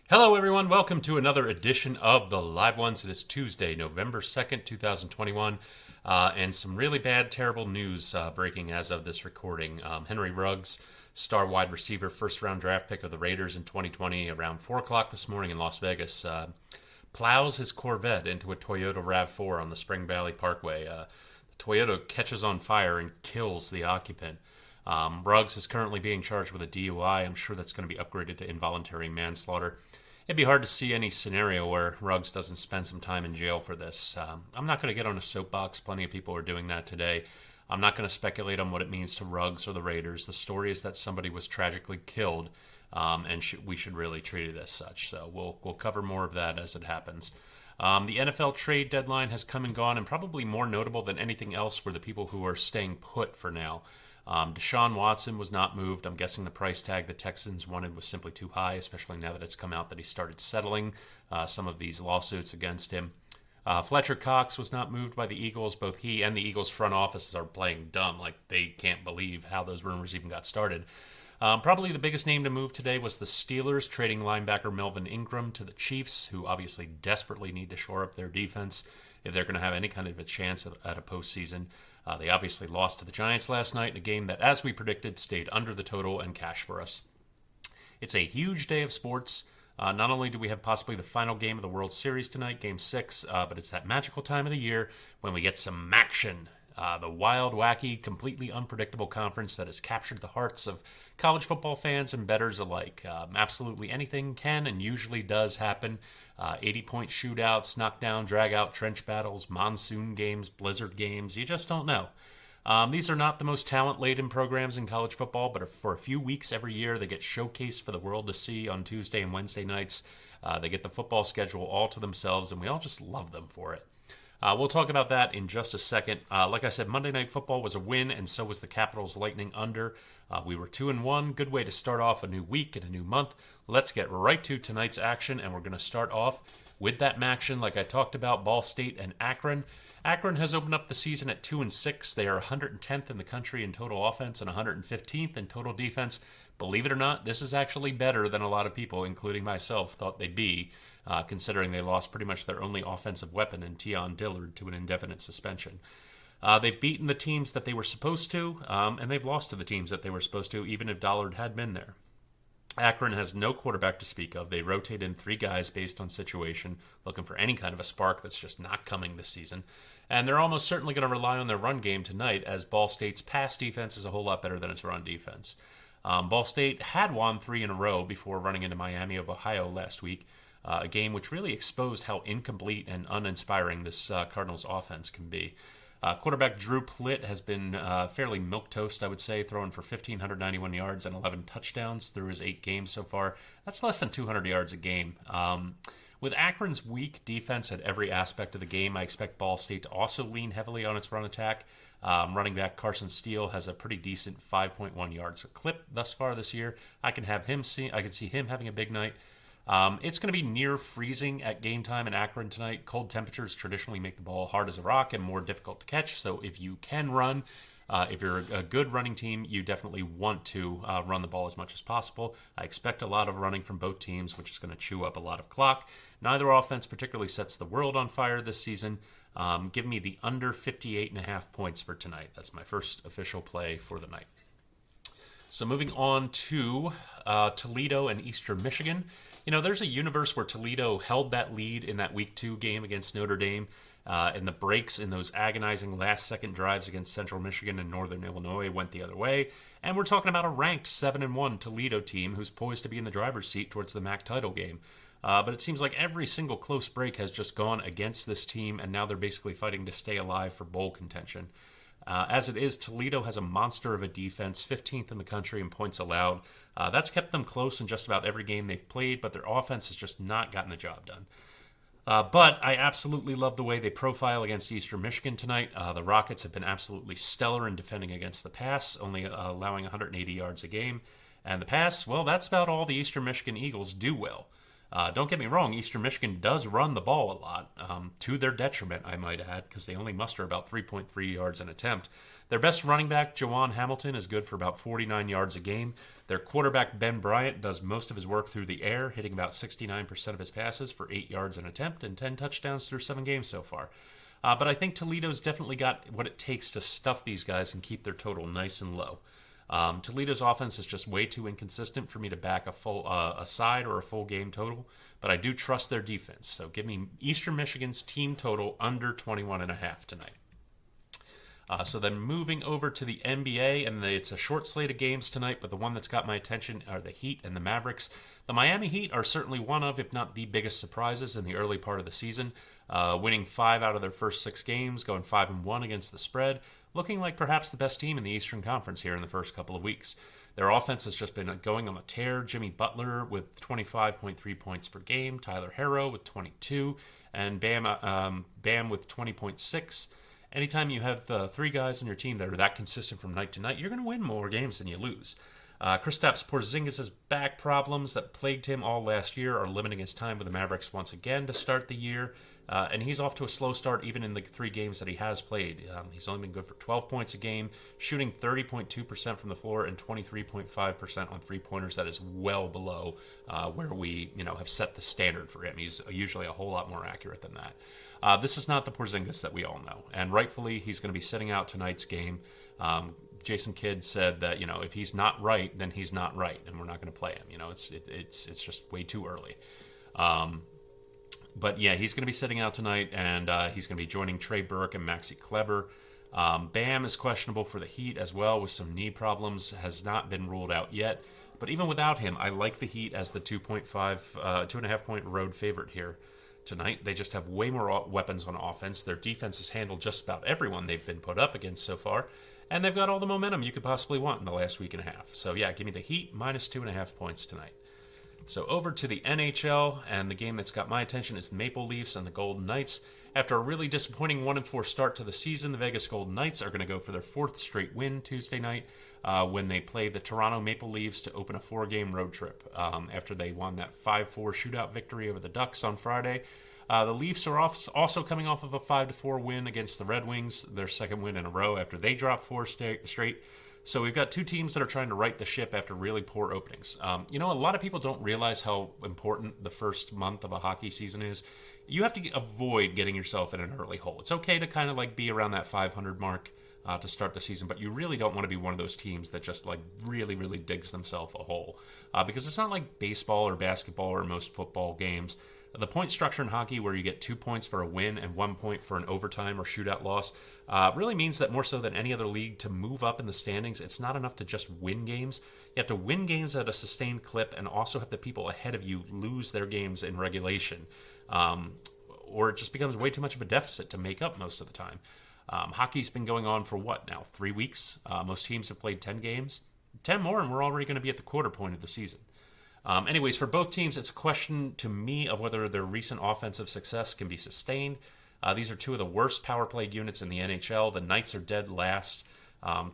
Hello, everyone. Welcome to another edition of the Live Ones. It is Tuesday, November 2nd, 2021, and some really bad, terrible news breaking as of this recording. Henry Ruggs, star wide receiver, first round draft pick of the Raiders in 2020, around 4 o'clock this morning in Las Vegas, plows his Corvette into a Toyota RAV4 on the Spring Valley Parkway. The Toyota catches on fire and kills the occupant. Ruggs is currently being charged with a DUI. I'm sure that's going to be upgraded to involuntary manslaughter. It'd be hard to see any scenario where Ruggs doesn't spend some time in jail for this. I'm not going to get on a soapbox. Plenty of people are doing that today. I'm not going to speculate on what it means to Ruggs or the Raiders. The story is that somebody was tragically killed, and we should really treat it as such. So we'll cover more of that as it happens. The NFL trade deadline has come and gone, and probably more notable than anything else were the people who are staying put for now. Deshaun Watson was not moved. I'm guessing the price tag the Texans wanted was simply too high, especially now that it's come out that he started settling some of these lawsuits against him. Fletcher Cox was not moved by the Eagles. Both he and the Eagles front offices are playing dumb, like they can't believe how those rumors even got started. Probably the biggest name to move today was the Steelers trading linebacker Melvin Ingram to the Chiefs, who obviously desperately need to shore up their defense if they're going to have any kind of a chance at a postseason. They obviously lost to the Giants last night in a game that, as we predicted, stayed under the total and cash for us. It's a huge day of sports. Not only do we have possibly the final game of the World Series tonight, Game 6, but it's that magical time of the year when we get some MACtion, the wild, wacky, completely unpredictable conference that has captured the hearts of college football fans and bettors alike. Absolutely anything can and usually does happen. 80-point shootouts, knockdown, drag-out, trench battles, monsoon games, blizzard games. You just don't know. These are not the most talent-laden programs in college football, but for a few weeks every year, they get showcased for the world to see on Tuesday and Wednesday nights. They get the football schedule all to themselves, and we all just love them for it. We'll talk about that in just a second. Like I said, Monday Night Football was a win, and so was the Capitals Lightning under. We were 2-1. Good way to start off a new week and a new month. Let's get right to tonight's action, and we're going to start off with that MACtion, like I talked about, Ball State and Akron. Akron has opened up the season at 2-6. They are 110th in the country in total offense and 115th in total defense. Believe it or not, this is actually better than a lot of people, including myself, thought they'd be, considering they lost pretty much their only offensive weapon in Tion Dillard to an indefinite suspension. They've beaten the teams that they were supposed to, and they've lost to the teams that they were supposed to, even if Dollard had been there. Akron has no quarterback to speak of. They rotate in 3 guys based on situation, looking for any kind of a spark that's just not coming this season. And they're almost certainly going to rely on their run game tonight, as Ball State's pass defense is a whole lot better than its run defense. Ball State had won 3 in a row before running into Miami of Ohio last week, a game which really exposed how incomplete and uninspiring this Cardinals offense can be. Quarterback Drew Plitt has been fairly milquetoast, I would say, throwing for 1,591 yards and 11 touchdowns through his 8 games so far. That's less than 200 yards a game. With Akron's weak defense at every aspect of the game, I expect Ball State to also lean heavily on its run attack. Running back Carson Steele has a pretty decent 5.1 yards a clip thus far this year. I can see him having a big night. It's going to be near freezing at game time in Akron tonight. Cold temperatures traditionally make the ball hard as a rock and more difficult to catch. So if you can run, if you're a good running team, you definitely want to run the ball as much as possible. I expect a lot of running from both teams, which is going to chew up a lot of clock. Neither offense particularly sets the world on fire this season. Give me the under 58.5 points for tonight. That's my first official play for the night. So moving on to Toledo and Eastern Michigan. You know, there's a universe where Toledo held that lead in that Week 2 game against Notre Dame, and the breaks in those agonizing last-second drives against Central Michigan and Northern Illinois went the other way. And we're talking about a ranked 7-1 Toledo team who's poised to be in the driver's seat towards the MAC title game. But it seems like every single close break has just gone against this team, and now they're basically fighting to stay alive for bowl contention. As it is, Toledo has a monster of a defense, 15th in the country in points allowed. That's kept them close in just about every game they've played, but their offense has just not gotten the job done. But I absolutely love the way they profile against Eastern Michigan tonight. The Rockets have been absolutely stellar in defending against the pass, only allowing 180 yards a game. And the pass, well, that's about all the Eastern Michigan Eagles do well. Don't get me wrong, Eastern Michigan does run the ball a lot, to their detriment, I might add, because they only muster about 3.3 yards an attempt. Their best running back, Jawan Hamilton, is good for about 49 yards a game. Their quarterback, Ben Bryant, does most of his work through the air, hitting about 69% of his passes for 8 yards an attempt and 10 touchdowns through 7 games so far. But I think Toledo's definitely got what it takes to stuff these guys and keep their total nice and low. Toledo's offense is just way too inconsistent for me to back a side or a full game total, but I do trust their defense. So give me Eastern Michigan's team total under 21.5 tonight. So then moving over to the NBA, and it's a short slate of games tonight, but the one that's got my attention are the Heat and the Mavericks. The Miami Heat are certainly one of, if not the biggest surprises in the early part of the season, winning 5 out of their first 6 games, going 5-1 against the spread, looking like perhaps the best team in the Eastern Conference here in the first couple of weeks. Their offense has just been going on a tear. Jimmy Butler with 25.3 points per game, Tyler Herro with 22, and Bam with 20.6. Anytime you have 3 guys on your team that are that consistent from night to night, you're going to win more games than you lose. Kristaps Porzingis' back problems that plagued him all last year are limiting his time with the Mavericks once again to start the year. And he's off to a slow start even in the 3 games that he has played. He's only been good for 12 points a game, shooting 30.2% from the floor and 23.5% on three-pointers. That is well below where we have set the standard for him. He's usually a whole lot more accurate than that. This is not the Porzingis that we all know. And rightfully, he's going to be sitting out tonight's game. Jason Kidd said that, if he's not right, then he's not right, and we're not going to play him. It's just way too early. But yeah, he's going to be sitting out tonight, and he's going to be joining Trey Burke and Maxi Kleber. Bam is questionable for the Heat as well with some knee problems, has not been ruled out yet. But even without him, I like the Heat as the 2.5 point road favorite here tonight. They just have way more weapons on offense. Their defense has handled just about everyone they've been put up against so far, and they've got all the momentum you could possibly want in the last week and a half. So yeah, give me the Heat minus 2.5 points tonight. So over to the NHL, and the game that's got my attention is the Maple Leafs and the Golden Knights. After a really disappointing 1-4 start to the season, the Vegas Golden Knights are going to go for their 4th straight win Tuesday night when they play the Toronto Maple Leafs to open a 4-game road trip. After they won that 5-4 shootout victory over the Ducks on Friday, the Leafs are also coming off of a 5-4 win against the Red Wings, their 2nd win in a row after they dropped 4 straight. So we've got 2 teams that are trying to right the ship after really poor openings. A lot of people don't realize how important the first month of a hockey season is. You have to avoid getting yourself in an early hole. It's okay to kind of be around that 500 mark to start the season, but you really don't want to be one of those teams that just really, really digs themselves a hole. Because it's not like baseball or basketball or most football games. The point structure in hockey, where you get 2 points for a win and 1 point for an overtime or shootout loss, really means that more so than any other league, to move up in the standings, it's not enough to just win games. You have to win games at a sustained clip and also have the people ahead of you lose their games in regulation. Or it just becomes way too much of a deficit to make up most of the time. Hockey's been going on for what now, 3 weeks? Most teams have played 10 games. 10 more and we're already going to be at the quarter point of the season. Anyways, for both teams, it's a question to me of whether their recent offensive success can be sustained. These are 2 of the worst power play units in the NHL. The Knights are dead last.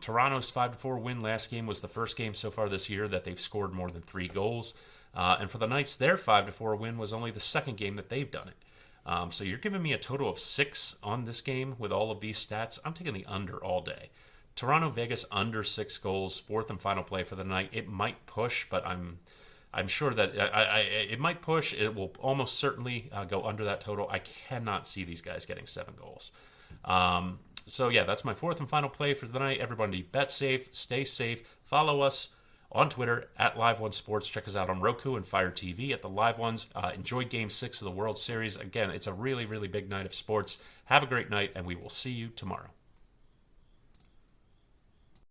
Toronto's 5-4 win last game was the first game so far this year that they've scored more than 3 goals. And for the Knights, their 5-4 win was only the 2nd game that they've done it. So you're giving me a total of 6 on this game with all of these stats. I'm taking the under all day. Toronto, Vegas, under 6 goals, 4th and final play for the night. It might push, but I'm sure that it might push. It will almost certainly go under that total. I cannot see these guys getting 7 goals. So yeah, that's my 4th and final play for the night. Everybody bet safe, stay safe. Follow us on Twitter at Live One Sports. Check us out on Roku and Fire TV at the Live Ones. Enjoy Game 6 of the World Series. Again, it's a really, really big night of sports. Have a great night, and we will see you tomorrow.